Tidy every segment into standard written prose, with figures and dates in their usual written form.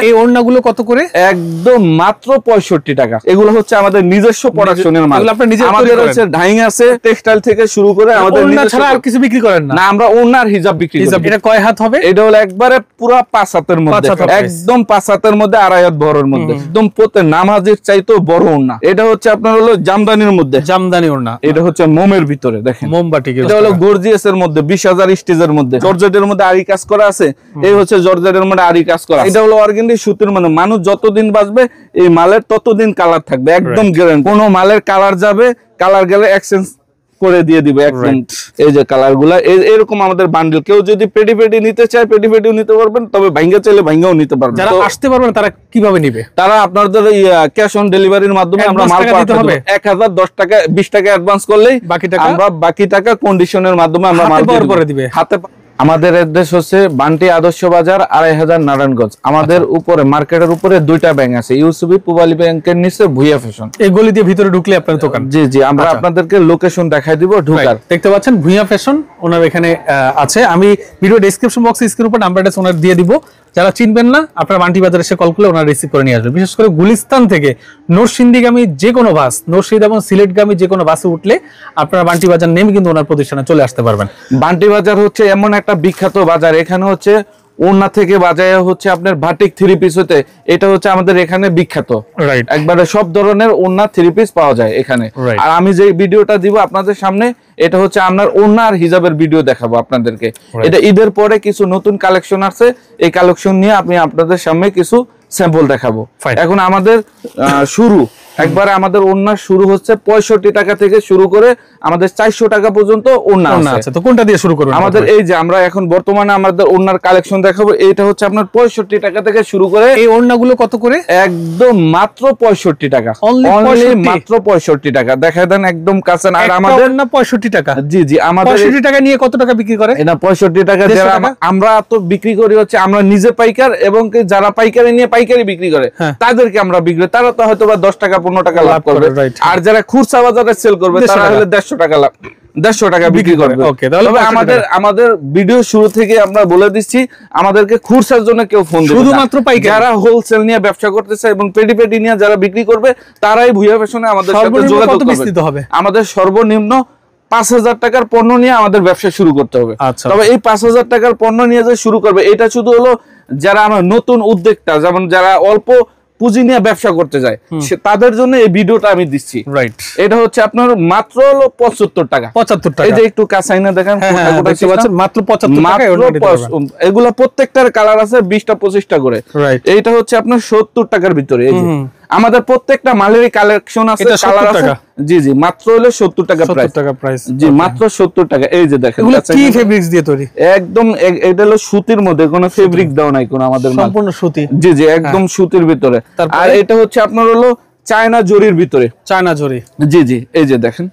এই ওড়নাগুলো কত করে? একদম মাত্র 65 টাকা। এগুলো হচ্ছে আমাদের নিজস্ব প্রোডাকশনের মাল। আমাদের হচ্ছে ডাইং আছে, টেক্সটাইল থেকে শুরু করে আমাদের ওড়না ছাড়া আর কিছু বিক্রি করেন না? না, আমরা ওড়নার হিজাব বিক্রি করি। এটা কয় হাত হবে? এটা হলো একবারে পুরো 5 হাতের মধ্যে, একদম 5 হাতের মধ্যে, 2.5 হাত বড়র মধ্যে, একদম প্রতি নামাজের চাইতেও বড় ওড়না। এটা হচ্ছে আপনার হলো জামদানির মধ্যে, জামদানি ওড়না। এটা হচ্ছে মোমের ভিতরে দেখেন, মোমবাটিক। এটা হলো গর্জিয়াসের মধ্যে 20,000 স্টিচের মধ্যে, জর্জেটের মধ্যে আরি কাজ করা আছে। এই হচ্ছে জর্জেটের মধ্যে আরি কাজ করা। এটা হলো অর্গানডি সুতির মধ্যে। মানুষ যতদিন বাঁচবে এই মালের ততদিন কালার থাকবে, একদম গ্যারান্টি। কোনো মালের কালার যাবে, কালার গেলে এক্সচেঞ্জ করে দিয়ে দিবে একদম। এই যে কালার গুলা এরকম আমাদের বান্ডেল। কেউ যদি পেডি পেডি নিতে চায় পেডি পেডিও নিতে পারবেন, তবে ভাঙ্গা চাইলে ভাঙ্গাও নিতে পারবেন। যারা আসতে পারবেন তারা কিভাবে নিবে? তারা আপনাদের ক্যাশ অন ডেলিভারির মাধ্যমে আমরা মাল পাঠাতে হবে। 1010 টাকা 20 টাকা অ্যাডভান্স করলেই বাকি টাকা কন্ডিশনের মাধ্যমে আমরা মাল করে দিবে হাতে। আমাদের অ্যাড্রেস হচ্ছে বান্টি আদর্শ বাজার 2500 নারায়ণগঞ্জ। আমাদের উপরে মার্কেটের উপরে দুইটা ব্যাংক আছে, ইউসিবি পূবালী ব্যাংকের নিচে ভুইয়া ফ্যাশন। এই গলি দিয়ে ভিতরে ঢুকলে আপনার দোকান। জি জি, আমরা আপনাদেরকে লোকেশন দেখাই দিব ঢোকার। দেখতে পাচ্ছেন ভুইয়া ফ্যাশন ওনার এখানে আছে। আমি ভিডিও ডেসক্রিপশন বক্সে স্ক্রিন উপর নাম্বারটা ওনার দিয়ে দিব। যারা চিনবেন না আপনারা বান্টি বাজারে এসে কল করলে ওনারা রিসিভ করে নিয়ে আসবে। বিশেষ করে গুলিস্তান থেকে নরসিংদীগামী যে কোনো বাস, নরসিংদী এবং সিলেটগামী যে কোনো বাসে উঠলে আপনারা বান্টি বাজার নেমে কিন্তু ওনার প্রতিষ্ঠানে চলে আসতে পারবেন। বান্টি বাজার হচ্ছে এমন একটা বিখ্যাত বাজার, এখানে হচ্ছে ওড়না থেকে বাজায় হচ্ছে আপনার বাটিক 3 পিস হতে, এটা হচ্ছে আমাদের এখানে বিখ্যাত। রাইট, একবারে সব ধরনের ওড়না 3 পিস পাওয়া যায় এখানে। আর আমি যে ভিডিওটা দিব আপনাদের সামনে, এটা হচ্ছে আপনার ওড়না আর হিজাবের ভিডিও দেখাবো আপনাদেরকে। এটা ঈদের পরে কিছু নতুন কালেকশন আছে, এই কালেকশন নিয়ে আমি আপনাদের সামনে কিছু স্যাম্পল দেখাবো। এখন আমাদের শুরু একবারে আমাদের ওড়না শুরু হচ্ছে 65 টাকা থেকে শুরু করে আমাদের 400 টাকা পর্যন্ত ওড়না আছে। তো কোনটা দিয়ে শুরু করব? আমাদের এই যে আমরা এখন বর্তমানে আমাদের ওড়নার কালেকশন দেখাবো। এটা হচ্ছে আপনার 65 টাকা থেকে শুরু করে। এই ওড়নাগুলো কত করে? একদম মাত্র 65 টাকা, অনলি মাত্র 65 টাকা। দেখায় দেন একদম কাছে। আর আমাদের ওড়না 65 টাকা। জি জি, আমাদের 65 টাকা নিয়ে কত টাকা বিক্রি করে? এটা 65 টাকা যারা আমরা তো বিক্রি করি হচ্ছে আমরা নিজে পাইকার, এবং যারা পাইকারি নিয়ে পাইকারি বিক্রি করে তাদেরকে আমরা বিক্রি, তারা তো হয়তো বা 10 টাকা 15 টাকা লাভ করবে। আর যারা খুচরা বাজারে সেল করবে তারা হলে 150 টাকা লাভ, 150 টাকা বিক্রি করবে। তবে আমাদের ভিডিও শুরু থেকে আমরা বলে দিচ্ছি, আমাদেরকে খুচরার জন্য কেউ ফোন দিবে না, শুধুমাত্র পাইকারি। যারা হোলসেল নিয়ে ব্যবসা করতেছে এবং পেডি পেডি নিয়ে যারা বিক্রি করবে তারাই ভুইয়া ফ্যাশনে আমাদের সাথে যোগাযোগ করবে। আমাদের সর্বনিম্ন 5000 টাকার পণ্য নিয়ে আমাদের ব্যবসা শুরু করতে হবে। তবে এই 5000 টাকার পণ্য নিয়ে যে শুরু করবে, এটা শুধু হলো যারা আমার নতুন উদ্যোক্তা, যেমন যারা অল্প পুঁজি নিয়ে ব্যবসা করতে যায় তাদের জন্য এই ভিডিওটা আমি দিচ্ছি। রাইট, এটা হচ্ছে আপনার মাত্র হলো 75 টাকা। 75 টাকা। এই যে একটু কাঁচাইনা দেখেন, মাত্র 75 টাকা। এগুলা প্রত্যেকটার কালার আছে 20টা 25টা করে। এইটা হচ্ছে আপনার 70 টাকার ভিতরে। এই যে আমাদের প্রত্যেকটা মালেরই কালেকশন আছে, কালার আছে। জি জি, মাত্র হলো 70 টাকা প্রাইস। জি, মাত্র 70 টাকা। এই যে দেখেন, এগুলো কি ফেব্রিক্স দিয়ে তৈরি? একদম এটা হলো সুতির মধ্যে, কোনো ফেব্রিক দাও নাই কোনো আমাদের, সম্পূর্ণ সুতি। জি জি, একদম সুতির ভিতরে। আর এটা হচ্ছে আপনার হলো চায়না জরির ভিতরে। চায়না জরি? জি জি, এই যে দেখেন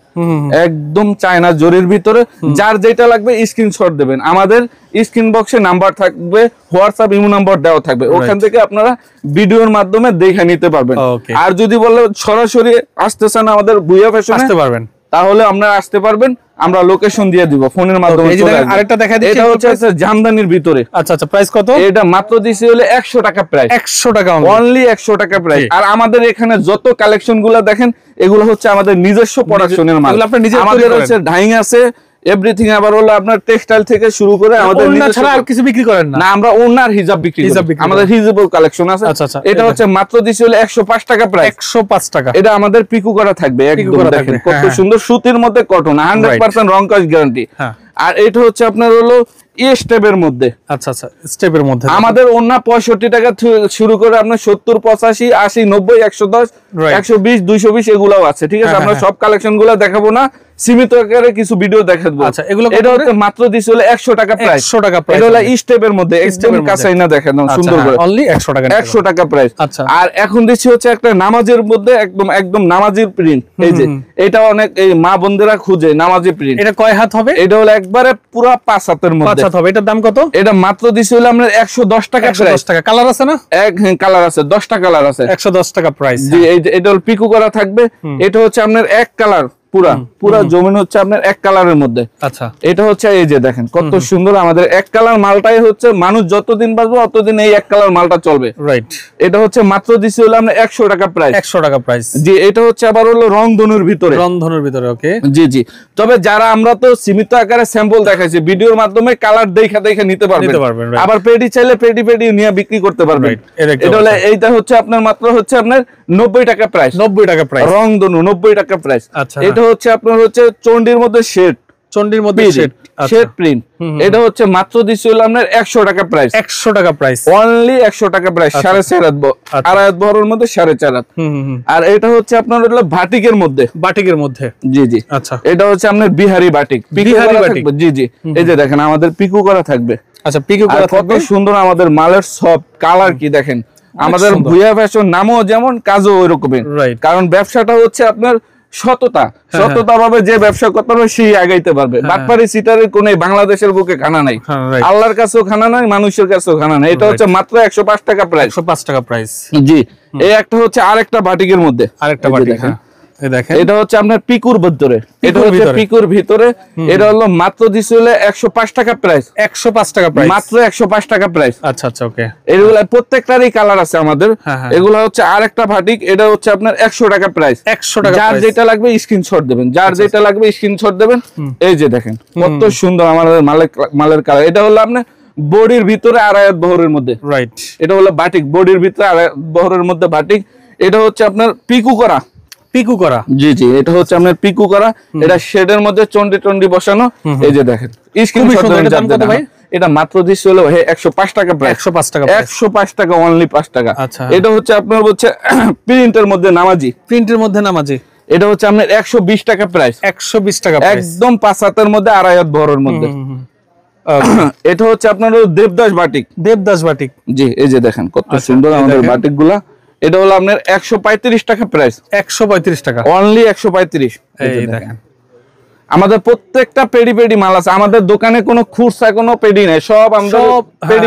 একদম চায়না জরির ভিতরে। যার যেটা লাগবে স্ক্রিনশট দেবেন, আমাদের স্ক্রিন বক্সে নাম্বার থাকবে, হোয়াটসঅ্যাপ ইমো নাম্বার দেওয়া থাকবে, ওখান থেকে আপনারা ভিডিওর মাধ্যমে দেখে নিতে পারবেন। আর যদি বলে সরাসরি আসতে চান আমাদের ভুইয়া ফ্যাশনে আসতে পারবেন, তাহলে আপনারা আসতে পারবেন, আমরা লোকেশন দিয়ে দিব ফোনের মাধ্যমে। আরেকটা দেখা দিচ্ছি, এটা হচ্ছে জামদানির ভিতরে। আচ্ছা আচ্ছা, প্রাইস কত? এটা মাত্র দিছি হলো 100 টাকা প্রাইস। 100 টাকা অনলি 100 টাকা প্রাইস। আর আমাদের এখানে যত কালেকশন গুলা দেখেন, এগুলো হচ্ছে আমাদের নিজস্ব প্রোডাকশনের মাল। আমাদের হচ্ছে ডাইং আছে, এভরিথিং। আবার হলো আপনার টেক্সটাইল থেকে শুরু করে আমাদের ওড়না ছাড়া আর কিছু বিক্রি করেন না? না, আমরা ওড়না আর হিজাব বিক্রি করি। আমাদের হিজাবও কালেকশন আছে। এটা হচ্ছে মাত্র দিছি হলো 105 টাকা প্রাইস। 105 টাকা। এটা আমাদের পিকু করা থাকবে, একদম দেখেন কত সুন্দর সুতির মধ্যে কটন, 100% রং কাজ গ্যারান্টি। আর এটা হচ্ছে আপনার হলো স্টেপের মধ্যে। আচ্ছা আচ্ছা, স্টেপের মধ্যে আমাদের ওড়না 65 টাকা শুরু করে আপনার 70, 85, 80, 90, 110, 120, 220 এগুলাও আছে। ঠিক আছে, আমরা সব কালেকশন গুলা দেখাবো না, সীমিত আকারে কিছু ভিডিও দেখাবো। আচ্ছা, এগুলো এটা হচ্ছে মাত্র দিছি হলো 100 টাকা প্রাইস। 100 টাকা প্রাইস। এটা হলো স্টেপের মধ্যে, একদম কাঁচাইনা দেখেন সুন্দর করে, অনলি 100 টাকা। 100 টাকা প্রাইস। আর এখন দিচ্ছি হচ্ছে একটা নামাজের মধ্যে, একদম নামাজের প্রিন্ট। এই যে এটা অনেক এই মা বোনদেরা খুঁজে নামাজি প্রিন্ট। এটা কয় হাত হবে? এটা হলো একবারে পুরো 5 হাতের মধ্যে। 5 হাত হবে। এটার দাম কত? এটা মাত্র দিছি হলো আমরা 110 টাকা প্রাইস। 110 টাকা। কালার আছে না? কালার আছে, 10টা কালার আছে। 110 টাকা প্রাইস। জি, এটা হলো পিকু করা থাকবে। এটা হচ্ছে আপনার এক কালার পুরা জমিন হচ্ছে আপনার এক কালারের মধ্যে। আচ্ছা, এটা হচ্ছে এই যে দেখেন কত সুন্দর আমাদের এক কালার মালটাই হচ্ছে মানুষ যতদিন বাঁচবে ততদিন এই এক কালার মালটা চলবে। রাইট, এটা হচ্ছে মাত্র দিছি হলো আমরা 100 টাকা প্রাইস। 100 টাকা প্রাইস। জি, এটা হচ্ছে আবার হলো রংধনুর ভিতরে। রংধনুর ভিতরে, ওকে। জি জি, তবে যারা আমরা তো সীমিত আকারে স্যাম্পল দেখাইছি, ভিডিওর মাধ্যমে কালার দেখা নিতে পারবেন। আবার পেডি চাইলে পেডি নিয়ে বিক্রি করতে পারবেন। এটা হলো এইটা হচ্ছে আপনার মাত্র হচ্ছে আপনার 90 টাকা প্রাইস। 90 টাকা প্রাইস রংধনু, 90 টাকা প্রাইস। এটা হচ্ছে আপনার হচ্ছে চন্ডির মধ্যে শেড, চন্ডির মধ্যে শেড প্রিন্ট। এটা হচ্ছে মাত্র দিছি হলো আপনার 100 টাকা প্রাইস। 100 টাকা প্রাইস, অনলি 100 টাকা প্রাইস। 4.5 আড়াই বহরের মধ্যে 4.5। আর এটা হচ্ছে আপনার হলো বাটিকের মধ্যে। বাটিকের মধ্যে, জি জি। আচ্ছা, এটা হচ্ছে আপনার বিহারি বাটিক। বিহারি বাটিক, জি জি। এই যে দেখেন আমাদের পিকু করা থাকবে। আচ্ছা, পিকু করা থাকবে। কত সুন্দর আমাদের মালের সব কালার কি দেখেন। আমাদের ভুয়া ফ্যাশন নামও যেমন কাজও ওই রকমের, কারণ ব্যবসাটা হচ্ছে আপনার সততা ভাবে যে ব্যবসা করতে পারবে সেই আগাইতে পারবে। বাটপারি সিটারের কোন বাংলাদেশের বুকে খানা নাই, আল্লাহর কাছেও খানা নাই, মানুষের কাছেও খানা নাই। এটা হচ্ছে মাত্র 105 টাকা প্রাইস। 105 টাকা প্রাইস, জি। এই একটা হচ্ছে আরেকটা বাটিকের মধ্যে, আরেকটা বাটিক। এটা হচ্ছে আপনার পিকুর ভিতরে, এটা হচ্ছে পিকুর ভিতরে। এটা হলো মাত্র দিছে হলো 105 টাকা প্রাইস। 105 টাকা প্রাইস, মাত্র 105 টাকা প্রাইস। আচ্ছা আচ্ছা, ওকে। এগুলা প্রত্যেকটারই কালার আছে আমাদের। এগুলা হচ্ছে আরেকটা ভাটিক। এটা হচ্ছে আপনার 100 টাকা প্রাইস। 100 টাকা। যার যেটা লাগবে স্ক্রিনশট দেবেন, যার যেটা লাগবে স্ক্রিনশট দেবেন। এই যে দেখেন কত সুন্দর আমাদের মালের কালার। এটা হলো আপনার বডির ভিতরে আড়ায়াত বহরের মধ্যে। রাইট, এটা হলো বাটিক, বডির ভিতরে আড়ায়াত বহরের মধ্যে বাটিক। এটা হচ্ছে আপনার পিকু করা, পিকু করা। জি জি, এটা হচ্ছে আপনার পিকু করা। এটা শেডের মধ্যে চন্ডি বসানো। এই যে দেখেন এটা মাত্র দিচ্ছে হলো 105 টাকা প্রাইস। 105 টাকা, 105 টাকা, অনলি 5 টাকা। এটা হচ্ছে আপনার হচ্ছে প্রিন্টের মধ্যে নামাজি, প্রিন্টের মধ্যে নামাজি। এটা হচ্ছে আপনার 120 টাকা প্রাইস। 120 টাকা, একদম 5 হাতের মধ্যে আড়াই বহরের মধ্যে। এটা হচ্ছে আপনার দেবদাস বাটিক, দেবদাস বাটিক। জি, এই যে দেখেন কত সুন্দর আমাদের বাটিক গুলা। এটা হলো আপনার 135 টাকা প্রাইস। 135 টাকা, অনলি 135। এই দেখেন আমাদের প্রত্যেকটা পেডি মাল আছে। আমাদের দোকানে কোনো খুচরা কোনো পেডি নাই, সব আমাদের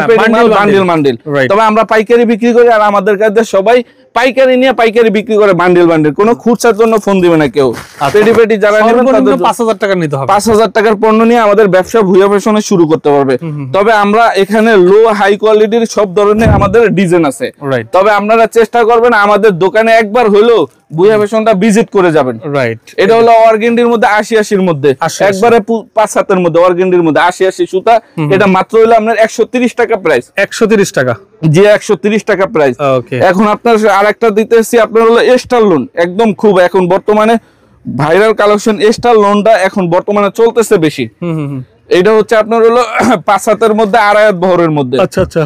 পেডি মাল, বান্ডিল। তবে আমরা পাইকারি বিক্রি করি, আর আমাদের কাছে সবাই পাইকারি নিয়ে পাইকারি বিক্রি করে বান্ডিল। কোনো খুচরার জন্য ফোন দিবে না কেউ। পেডি যারা নেবেন তাদের 5000 টাকা নিতে হবে। 5000 টাকার পণ্য নিয়ে আমাদের ব্যবসা ভুয়া ফ্যাশনে শুরু করতে পারবে। তবে আমরা এখানে লো হাই কোয়ালিটির সব ধরনের আমাদের ডিজাইন আছে। তবে আপনারা চেষ্টা করবেন আমাদের দোকানে একবার হলেও ভুয়া ফ্যাশনটা ভিজিট করে যাবেন। রাইট, এটা হলো অর্গেন্ডির মধ্যে 80 মধ্যে, একবারে 5 হাতের মধ্যে অর্গেন্ডির মধ্যে 80 সুতা। এটা মাত্র হলো আপনার 130 টাকা প্রাইস। 130 টাকা, জি, 130 টাকা প্রাইস। এখন আপনার আরেকটা দিতেছি আপনার হলো স্টার লোন। একদম খুব এখন বর্তমানে ভাইরাল কালেকশন স্টার লোনটা এখন বর্তমানে চলতেছে বেশি। এটা হচ্ছে আপনার হলো 5 হাতের মধ্যে আড়ায়াত বহরের মধ্যে। আচ্ছা আচ্ছা,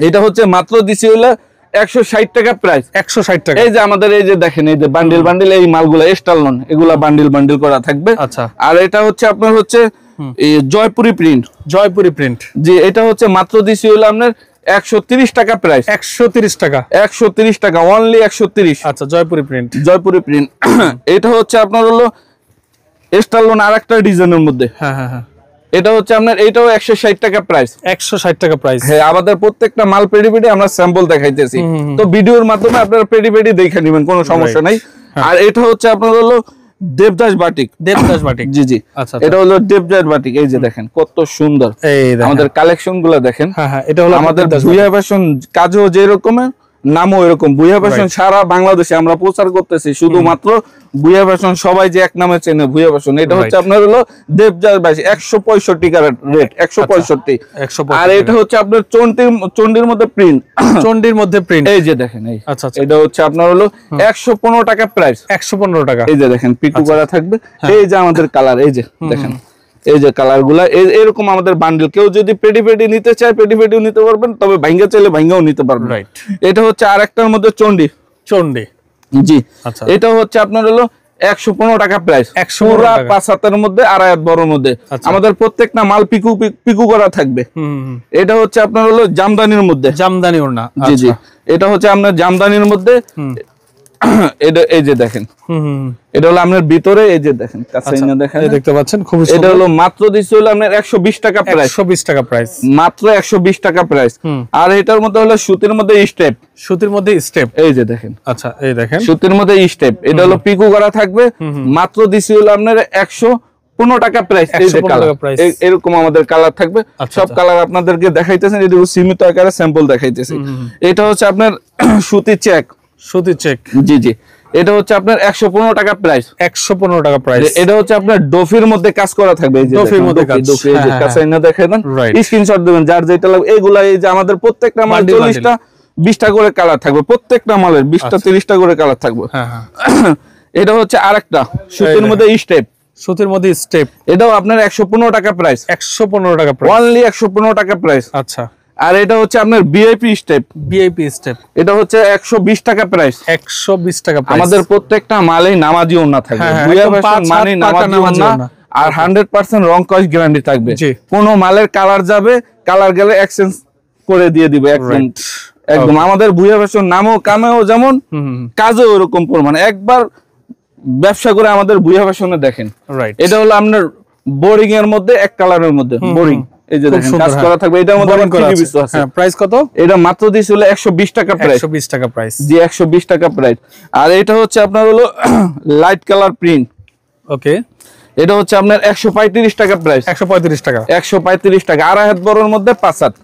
এটা হচ্ছে মাত্র দিছি হলো 160 টাকা প্রাইস। 160 টাকা। এই যে আমাদের এই যে দেখেন এই যে বান্ডিল এই মালগুলা স্টার লোন, এগুলা বান্ডিল করা থাকবে। আচ্ছা, আর এটা হচ্ছে আপনার হচ্ছে জয়পুরি প্রিন্ট, জয়পুরি প্রিন্ট। জি, এটা হচ্ছে মাত্র দিছি হলো আপনার 130 টাকা প্রাইস। 130 টাকা, 130 টাকা, অনলি 130। আচ্ছা, জয়পুরি প্রিন্ট, জয়পুরি প্রিন্ট। এটা হচ্ছে আপনার হলো স্টার লোন আরেকটা ডিজাইনের মধ্যে। হ্যাঁ হ্যাঁ হ্যাঁ, এটা হচ্ছে আপনার এটাও 160 টাকা প্রাইস। 160 টাকা প্রাইস। হ্যাঁ, আমাদের প্রত্যেকটা মাল পেডি আমরা স্যাম্পল দেখাইতেছি, তো ভিডিওর মাধ্যমে আপনারা পেডি দেখে নেবেন, কোনো সমস্যা নাই। আর এটা হচ্ছে আপনার হলো দেবদাস বাটিক, দেবদাস বাটিক। জি জি, আচ্ছা, এটা হলো দেবদাস বাটিক। এই যে দেখেন কত সুন্দর আমাদের কালেকশন গুলা দেখেন। হ্যাঁ হ্যাঁ, এটা হলো আমাদের ভুয়া ফ্যাশন, কাজও যে রকমের নামও এরকম। ভুয়া ফ্যাশন সারা বাংলাদেশে আমরা প্রচার করতেছি, শুধুমাত্র ভুয়া ফ্যাশন সবাই যে এক নামে চেনে ভুয়া ফ্যাশন। এটা হচ্ছে আপনার হলো দেবদাস বাটিক, 165 টাকা রেট, 165। আর এটা হচ্ছে আপনার চন্ডির মধ্যে প্রিন্ট, চন্ডির মধ্যে প্রিন্ট। এই যে দেখেন, এই আচ্ছা, এটা হচ্ছে আপনার হলো 115 টাকা প্রাইস। 115 টাকা। এই যে দেখেন পিকু করা থাকবে। এই যে আমাদের কালার, এই যে দেখেন এই যে কালার গুলা এরকম আমাদের বান্ডিল। কেউ যদি পেডি নিতে চায় পেডিও নিতে পারবেন, তবে ভাঙ্গা চাইলে ভাঙ্গাও নিতে পারবেন। রাইট, এটা হচ্ছে আরেকটার মধ্যে চন্ডি, জি। আচ্ছা, এটা হচ্ছে আপনার হলো 115 টাকা প্রাইস। 5 হাতের মধ্যে আড়ায়াত বড়র মধ্যে। আমাদের প্রত্যেকটা মাল পিকু করা থাকবে। এটা হচ্ছে আপনার হলো জামদানির মধ্যে, জামদানি ওড়না। জি জি, এটা হচ্ছে আপনার জামদানির মধ্যে। এটা এই যে দেখেন এটা হলো আপনার ভিতরে এই যে দেখেন কাছে না দেখেন এই দেখতে পাচ্ছেন খুব সুন্দর। এটা হলো মাত্র দিছে হলো আপনার 120 টাকা প্রাইস, 120 টাকা প্রাইস, মাত্র 120 টাকা প্রাইস। আর এটার মধ্যে হলো সুতির মধ্যে স্টেপ, সুতির মধ্যে স্টেপ, এই যে দেখেন। আচ্ছা এই দেখেন সুতির মধ্যে স্টেপ, এটা হলো পিকো করা থাকবে, মাত্র দিছে হলো আপনার 115 টাকা প্রাইস। এই যে কালার এরকম আমাদের কালার থাকবে, সব কালার আপনাদেরকে দেখাইতেছেন, এদিকে সীমিত আকারে স্যাম্পল দেখাইতেছি। এটা হচ্ছে আপনার সুতি চেক, সুতি চেক, জি জি, এটা হচ্ছে আপনার 115 টাকা প্রাইস, 115 টাকা প্রাইস। এটা হচ্ছে আপনার ডোফির মধ্যে কাজ করা থাকবে, এই যে ডোফির মধ্যে কাজ, ডোফি এই যে কাছে না দেখাইবেন, স্ক্রিনশট দিবেন যার যেটা লাগবে। এইগুলা এই যে আমাদের প্রত্যেকটা মাল 40টা 20টা করে কালার থাকবে, প্রত্যেকটা মালের 20টা 30টা করে কালার থাকবে। এটা হচ্ছে আরেকটা সুতির মধ্যে স্টেপ, সুতির মধ্যে স্টেপ, এটাও আপনার 115 টাকা প্রাইস, 115 টাকা প্রাইস, অনলি 115 টাকা প্রাইস। আচ্ছা, আর এটা হচ্ছে আপনার ভিআইপি স্টেপ, ভিআইপি স্টেপ, এটা হচ্ছে 120 টাকা প্রাইস, 120 টাকা প্রাইস। আমাদের প্রত্যেকটা মালেই নামাজি ওন্না থাকবে, বুয়া ফ্যাশন মানে নামাজি ওন্না, আর 100% রং কস গ্যারান্টি থাকবে। কোন মালের কালার যাবে, কালার গেলে এক্সচেঞ্জ করে দিয়ে দিবে একদম একদম। আমাদের বুয়া ফ্যাশন নামও কামেও যেমন, কাজেও ওরকম পরিমাণ। একবার ব্যবসা করে আমাদের বুয়া ফ্যাশনে দেখেন। এটা হলো আপনার বোরিং এর মধ্যে এক কালারের মধ্যে বোরিং, এই যে দেখেন কাজ করা থাকবে। এটার মধ্যে আবার কি কিছু আছে। প্রাইস কত? এটা মাত্র দিছিল 120 টাকা প্রাইস, 120 টাকা প্রাইস, জি 120 টাকা প্রাইস। আর এটা হচ্ছে আপনার হলো লাইট কালার প্রিন্ট, ওকে, এটা হচ্ছে আপনার 135 টাকা প্রাইস, 135 টাকা, 135 টাকা। আড়াই হাত বড়র মধ্যে 5 হাত,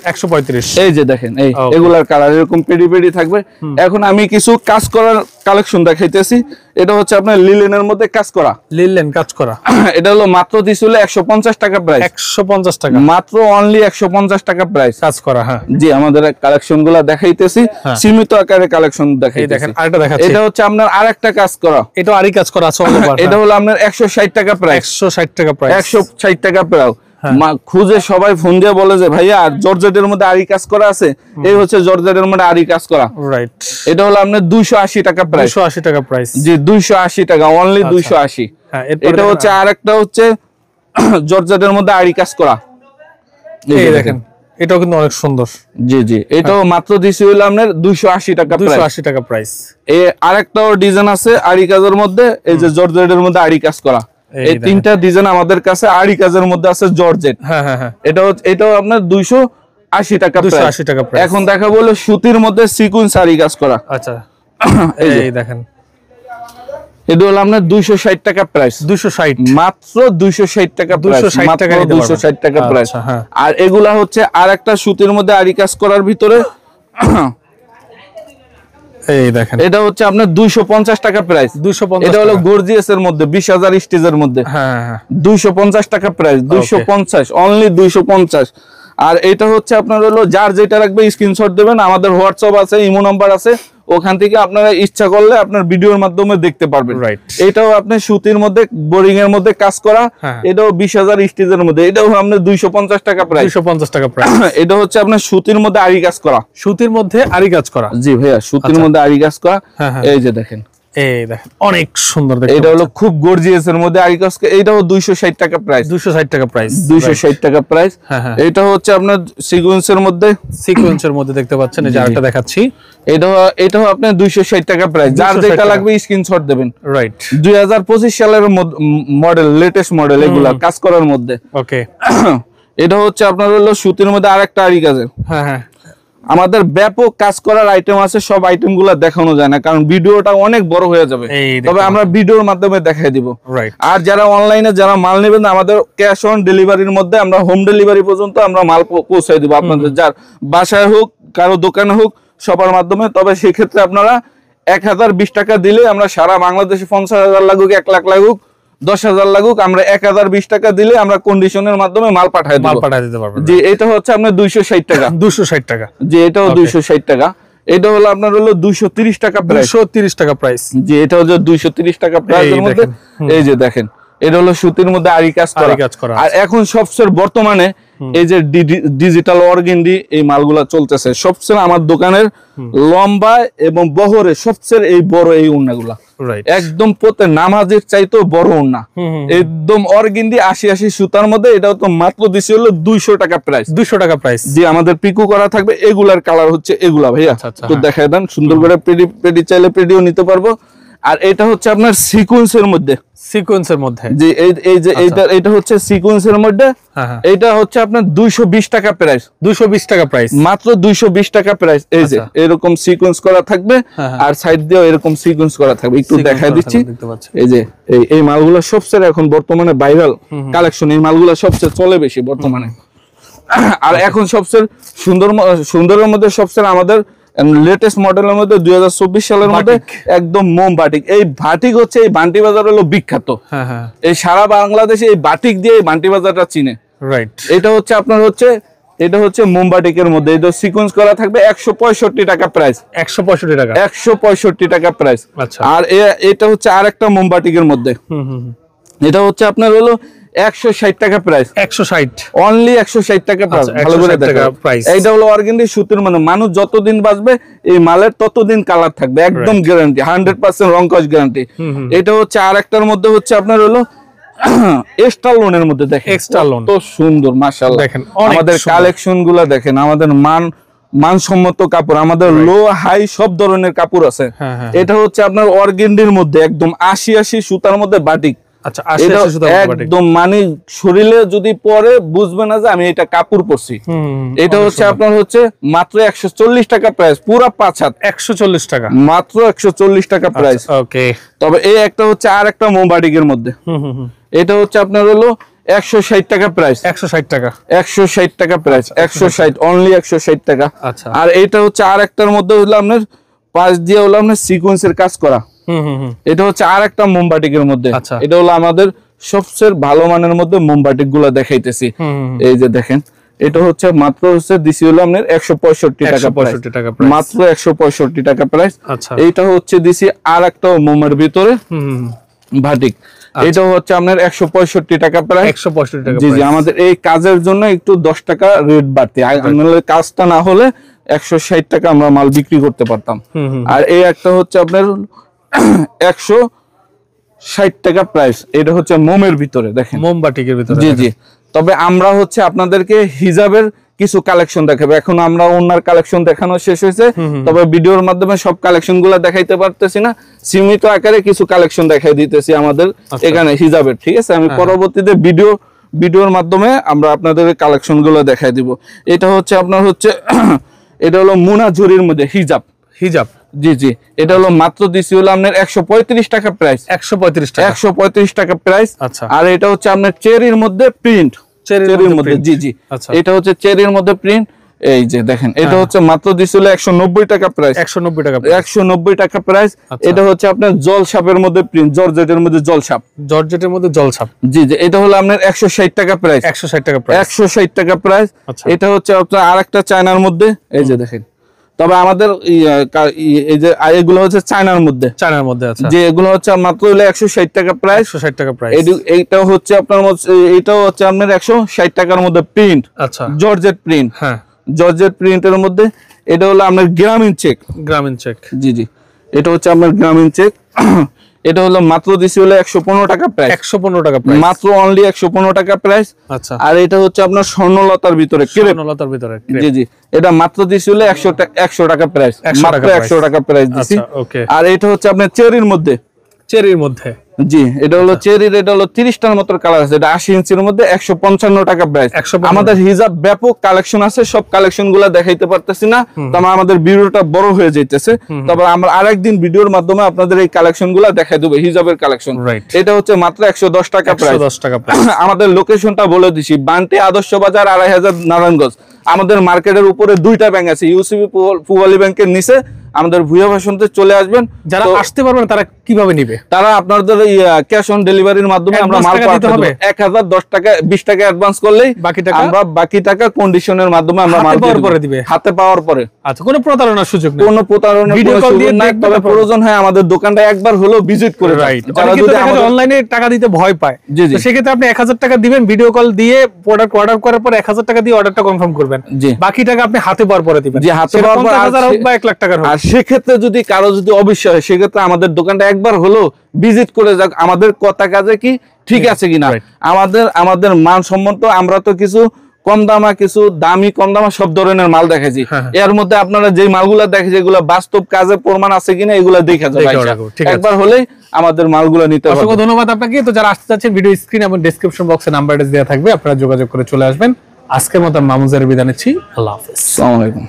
135। এই যে দেখেন এই এগুলার কালার এরকম পেডি পেডি থাকবে। এখন আমি কিছু কাজ করার কালেকশন দেখাইতেছি। এটা হচ্ছে আপনার লিলেনের মধ্যে কাজ করা, লিলেন কাজ করা। এটা হলো মাত্র দিছিল 150 টাকা প্রাইস, 150 টাকা মাত্র অনলি 150 টাকা প্রাইস কাজ করা। হ্যাঁ জি, আমাদের কালেকশন গুলা দেখাইতেছি, সীমিত আকারে কালেকশন দেখাইতেছি। দেখেন আরেকটা দেখাচ্ছি, এটা হচ্ছে আপনার আরেকটা কাজ করা, এটা আরই কাজ করা আছে। এটা হলো আপনার 160 টাকা প্রাইস, 160 টাকা প্রাইস, 160 টাকা প্রাইস। খুঁজে সবাই ফোন দিয়ে বলে যে ভাইয়া জর্জেটের মধ্যে আরি কাজ করা আছে, এই হচ্ছে জর্জেটের মধ্যে আরি কাজ করা, রাইট। এটা হলো আপনার 280 টাকা প্রাইস, 280 টাকা প্রাইস, জি 280 টাকা, অনলি 280। এটা হচ্ছে আরেকটা হচ্ছে জর্জেটের মধ্যে আরি কাজ করা, এই দেখেন এটাও কিন্তু অনেক সুন্দর, জি জি। এটাও মাত্র দিছি হলো আপনার 280 টাকা, 280 টাকা প্রাইস। এই আরেকটাও ডিজাইন আছে আরি কাজের মধ্যে, এই যে জর্জেটের মধ্যে আরি কাজ করা। এই তিনটা ডিজাইন আমাদের কাছে আরি কাজের মধ্যে আছে জর্জেট। হ্যাঁ হ্যাঁ হ্যাঁ, এটাও আপনার 280 টাকা, 280 টাকা প্রাইস। এখন দেখাবো হলো সুতির মধ্যে সিকোয়েন্স আরি কাজ করা। আচ্ছা, এই দেখেন এটা হলো আপনার 260 টাকা প্রাইস, 260, মাত্র 260 টাকা প্রাইস, 260 টাকা প্রাইস। আর এগুলা হচ্ছে আরেকটা সুতির মধ্যে আরি কাজ করার ভিতরে, এই দেখেন এটা হচ্ছে আপনার 250 টাকা প্রাইস, 250। এটা হলো গর্জিয়াস এর মধ্যে 20000 স্টিচের মধ্যে, হ্যাঁ হ্যাঁ, 250 টাকা প্রাইস, 250, অনলি 250। আর এটা হচ্ছে আপনার হলো যার যেটা রাখবে স্ক্রিনশট দেবেন, আমাদের হোয়াটসঅ্যাপ আছে, ইমো নাম্বার আছে, ওখান থেকে আপনারা ইচ্ছা করলে আপনার ভিডিওর মাধ্যমে দেখতে পারবেন। এটাও আপনি সুতির মধ্যে বোরিং এর মধ্যে কাজ করা, এটাও 20000 স্টিচের মধ্যে, এটাও আপনার 250 টাকা প্রাইস, 250 টাকা প্রাইস। এটা হচ্ছে আপনার সুতির মধ্যে আরি কাজ করা, সুতির মধ্যে আরি কাজ করা, জি ভাইয়া সুতির মধ্যে আরি কাজ করা। এই যে দেখেন, এই দেখেন অনেক সুন্দর, এটা হলো খুব গর্জিয়াস এর মধ্যে আরি কাজ। এটাও 260 টাকা প্রাইস, 260 টাকা প্রাইস, 260 টাকা প্রাইস। এটা হচ্ছে আপনার সিকোয়েন্সের মধ্যে, সিকোয়েন্সের মধ্যে দেখতে পাচ্ছেন, এই যে আরেকটা দেখাচ্ছি, এটাও আপনার 260 টাকা প্রাইস। যার যেটা লাগবে স্ক্রিনশট দেবেন, রাইট। 2025 সালের মডেল, লেটেস্ট মডেল, এগুলা কাজ করার মধ্যে, ওকে। এটা হচ্ছে আপনার হলো সুতির মধ্যে আরেকটা আরি কাজের। হ্যাঁ হ্যাঁ, আমাদের ব্যাপক কাজ করার আইটেম আছে, সব আইটেম গুলা দেখানো যায় না কারণ ভিডিওটা অনেক বড় হয়ে যাবে, তবে আমরা ভিডিওর মাধ্যমে দেখাই দিব। আর যারা অনলাইনে যারা মাল নেবেন, আমাদের ক্যাশ অন ডেলিভারির মধ্যে আমরা হোম ডেলিভারি পর্যন্ত আমরা মাল পৌঁছাই দিব আপনাদের, যার বাসায় হোক কারো দোকানে হোক সবার মাধ্যমে। তবে সেই ক্ষেত্রে আপনারা 1020 টাকা দিলে আমরা সারা বাংলাদেশে 50,000 লাগুক, 1 লাখ লাগুক, 10,000 লাগুক, আমরা 1020 টাকা দিলে আমরা কন্ডিশনের মাধ্যমে মাল পাঠাই দিতে পারবো। জি, এটা হচ্ছে আপনার 260 টাকা, 260 টাকা, জি এটাও 260 টাকা। এটা হলো আপনার হলো 230 টাকা প্রাইস, 230 টাকা প্রাইস, জি এটা হচ্ছে 230 টাকা প্রাইসের মধ্যে। এই যে দেখেন, এটা হলো সুতির মধ্যে আরি কাজ করা। আর এখন সবচেয়ে বর্তমানে এই যে ডিজিটাল অর্গেন্ডি এই মালগুলা চলতেছে সবচেয়ে আমার দোকানের লম্বা এবং বহরে সবচেয়ে এই বড় এই ওড়নাগুলা একদম প্রতি নামাজের চাইতেও বড় ওড়না একদম অর্গেন্ডি 80 সুতার মধ্যে এটা তো মাত্র দিছি হলো 200 টাকা প্রাইস 200 টাকা প্রাইস জি আমাদের পিকু করা থাকবে এগুলার কালার হচ্ছে এগুলা ভাইয়া তো দেখায় দেন সুন্দর করে পেডি চাইলে পেডিও নিতে পারবো আর এটা হচ্ছে আপনার সিকোয়েন্সের মধ্যে জি এই যে এটা হচ্ছে সিকোয়েন্সের মধ্যে এটা হচ্ছে আপনার 220 টাকা প্রাইস 220 টাকা প্রাইস মাত্র 220 টাকা প্রাইস এই যে এরকম সিকোয়েন্স করা থাকবে আর সাইড দিয়েও এরকম সিকোয়েন্স করা থাকবে একটু দেখাই দিচ্ছি এই যে এই মালগুলো সবচেয়ে এখন বর্তমানে ভাইরাল কালেকশন এই মালগুলো সবচেয়ে চলে বেশি বর্তমানে আর এখন সবচেয়ে সুন্দরের মধ্যে সবচেয়ে আমাদের লেটেস্ট মডেলের মধ্যে 2024 সালের মধ্যে একদম মোম বাটিক এই বাটিক হচ্ছে এই বান্টি বাজার হলো বিখ্যাত এই সারা বাংলাদেশে এই বাটিক দিয়ে এই বান্টি বাজারটা চিনে রাইট এটা হচ্ছে আপনার হচ্ছে এটা হচ্ছে মোম বাটিকের মধ্যে এটা সিকোয়েন্স করা থাকবে 165 টাকা প্রাইস 165 টাকা প্রাইস আর এটা হচ্ছে আরেকটা মোম বাটিকের মধ্যে এটা হচ্ছে আপনার হলো 160 টাকা প্রাইস 160 অনলি 160 টাকা প্রাইস ভালো করে দেখো এইটা হলো অর্গানডি সুতির মানে মানুষ যতদিন বাঁচবে এই মালের ততদিন কালার থাকবে একদম গ্যারান্টি 100% রং কস গ্যারান্টি এটা হচ্ছে আরেকটার মধ্যে হচ্ছে আপনার হলো এক্সট্রা লোনের মধ্যে দেখেন এক্সট্রা লোন তো সুন্দর মাশাআল্লাহ দেখেন আমাদের কালেকশনগুলো দেখেন আমাদের মানসম্মত কাপড় আমাদের লো হাই সব ধরনের কাপড় আছে এটা হচ্ছে আপনার অর্গানডির মধ্যে একদম 80 সুতার মধ্যে বাটিক আচ্ছা একদম মানে শরীরে যদি পরে বুঝবে না যে আমি এটা কাপড় পরছি এটা হচ্ছে আপনার হচ্ছে মাত্র 140 টাকা প্রাইস পুরো 5 হাত 140 টাকা মাত্র 140 টাকা প্রাইস ওকে তবে এই একটা হচ্ছে আর একটা মোমবাটিকের মধ্যে এটা হচ্ছে আপনার হলো 160 টাকা প্রাইস 160 টাকা 160 টাকা প্রাইস 160 অনলি 160 টাকা আচ্ছা আর এটা হচ্ছে আর একটার মধ্যে হলো আপনার পাঁচ দিয়ে হলো আপনার সিকোয়েন্সের কাজ করা এটা হচ্ছে আর একটা মোমবাটিকের মধ্যে এটা হলো আমাদের সবচেয়ে ভালো মানের মধ্যে মোমবাটিক গুলা দেখাইতেছি এই যে দেখেন এটা হচ্ছে মাত্র হচ্ছে দিছি হলো আপনার 165 টাকা মাত্র 165 টাকা প্রাইস এইটা হচ্ছে দিছি আর একটা মোমের ভিতরে বাটিক এটা হচ্ছে আপনার 165 টাকা প্রাইস 165 টাকা জি জি আমাদের এই কাজের জন্য একটু 10 টাকা রেট বাড়তি আমাদের কাজটা না হলে 160 টাকা আমরা মাল বিক্রি করতে পারতাম আর এই একটা হচ্ছে আপনার 160 টাকা প্রাইস এটা হচ্ছে মোমের ভিতরে দেখেন মোমবাটিকের ভিতরে জি জি তবে আমরা হচ্ছে আপনাদেরকে হিজাবের কিছু কালেকশন দেখাবো এখন আমরা ওনার কালেকশন দেখানো শেষ হয়েছে তবে ভিডিওর মাধ্যমে সব কালেকশনগুলো দেখাইতে পারতেছি না সীমিত আকারে কিছু কালেকশন দেখাই দিতেছি আমাদের এখানে হিজাবের ঠিক আছে আমি পরবর্তীতে ভিডিওর মাধ্যমে আমরা আপনাদের কালেকশনগুলো দেখাই দিব এটা হচ্ছে আপনার হচ্ছে এটা হলো মুনাজুরির মধ্যে হিজাব জি জি এটা হলো মাত্র দিছি হলো আপনার 135 টাকা প্রাইস 135 টাকা প্রাইস আচ্ছা আর এটা হচ্ছে আপনার চেরির মধ্যে প্রিন্ট চেরির মধ্যে জি জি এটা হচ্ছে চেরির মধ্যে প্রিন্ট এই যে দেখেন এটা হচ্ছে মাত্র দিছি হলো 190 টাকা প্রাইস 190 টাকা প্রাইস এটা হচ্ছে আপনার জলছাপের মধ্যে প্রিন্ট জর্জেটের মধ্যে জলছাপ জি জি এটা হলো আপনার 160 টাকা প্রাইস 160 টাকা প্রাইস এটা হচ্ছে আপনার আরেকটা চায়নার মধ্যে এই যে দেখেন তবে আমাদের এই যে এগুলো হচ্ছে চায়নার মধ্যে আচ্ছা যে এগুলো হচ্ছে মাত্র হলো 160 টাকা প্রাইস 160 টাকা প্রাইস এইটা হচ্ছে আপনার এইটাও হচ্ছে আপনার 160 টাকার মধ্যে প্রিন্ট আচ্ছা জর্জেট প্রিন্ট হ্যাঁ জর্জেট প্রিন্টের মধ্যে এটা হলো আপনার গ্রামীণ চেক জি জি এটা হচ্ছে আপনার গ্রামীণ চেক এটা হলো মাত্র দিছি হলো 115 টাকা প্রাইস 115 টাকা প্রাইস মাত্র অনলি 115 টাকা প্রাইস আচ্ছা আর এটা হচ্ছে আপনার স্বর্ণলতার ভিতরে জি জি এটা মাত্র দিছি হলো 100 টাকা প্রাইস মাত্র 100 টাকা প্রাইস দিছি ওকে আর এটা হচ্ছে আপনার চেরির মধ্যে জি এটা হলো চেরির এটা হলো 30 টার মতো কালার আছে এটা 80 ইঞ্চির মধ্যে 155 টাকা প্রাইস আমাদের হিজাব ব্যাপক কালেকশন আছে সব কালেকশনগুলো দেখাইতে পারতেছি না তবে আমাদের ভিডিওটা বড় হয়ে যাইতেছে তবে আমরা আরেকদিন ভিডিওর মাধ্যমে আপনাদের এই কালেকশনগুলো দেখাই দেব হিজাবের কালেকশন এটা হচ্ছে মাত্র 110 টাকা প্রাইস আমাদের লোকেশনটা বলে দিছি বান্টি আদর্শ বাজার 2500 নারায়ণগঞ্জ আমাদের মার্কেটের উপরে দুইটা ব্যাংক আছে ইউসিবি পুবালী ব্যাংকের নিচে আমাদের ভুয়া ফ্যাশনতে চলে আসবেন। যারা আসতে পারবেন তারা কিভাবে নিবে? তারা আপনাদের ক্যাশ অন ডেলিভারির মাধ্যমে আমরা মাল পাঠাতে হবে। 1010 টাকা 20 টাকা অ্যাডভান্স করলেই আমরা বাকি টাকা কন্ডিশনের মাধ্যমে আমরা মাল দিবে হাতে পাওয়ার পরে। আচ্ছা, কোনো প্রতারণার সুযোগ নেই, কোনো প্রতারণার সুযোগ নাই। তবে প্রয়োজন হয় আমাদের দোকানটা একবার হলো ভিজিট করে। যারা যদি অনলাইনে টাকা দিতে ভয় পায়, তো সেক্ষেত্রে আপনি 1000 টাকা দিবেন, ভিডিও কল দিয়ে প্রোডাক্ট অর্ডার করার পর 1000 টাকা দিয়ে অর্ডারটা কনফার্ম করবেন, বাকি টাকা আপনি হাতে পাওয়ার পরে দিবেন। জি, হাতে পাওয়ার পর 50,000 হোক বা 1 লাখ টাকার হোক। আর সেক্ষেত্রে যদি কারো যদি অবশ্যই হয়, সেক্ষেত্রে আমাদের দোকানটা একবার হলো ভিজিট করে যাক, আমাদের কথা কাজে কি ঠিক আছে কিনা। আমাদের মানসম্মত, আমরা তো কিছু কম দামা, কিছু দামি কম দামা সব ধরনের মাল দেখাইছি। এর মধ্যে আপনারা যে মালগুলা দেখেছি এগুলো বাস্তব কাজে প্রমাণ আছে কিনা এগুলো দেখা যাবে। একবার হলেই আমাদের মালগুলো নিতে হবে। অসংখ্য ধন্যবাদ আপনাকে। তো যারা আসতে চাচ্ছেন, ভিডিও স্ক্রিন এবং ডেসক্রিপশন বক্সে নাম্বার দেওয়া থাকবে, আপনারা যোগাযোগ করে চলে আসবেন। আজকের মতো মামুজারের বিদায় নিচ্ছি। আল্লাহ হাফেজ। আসসালামু আলাইকুম।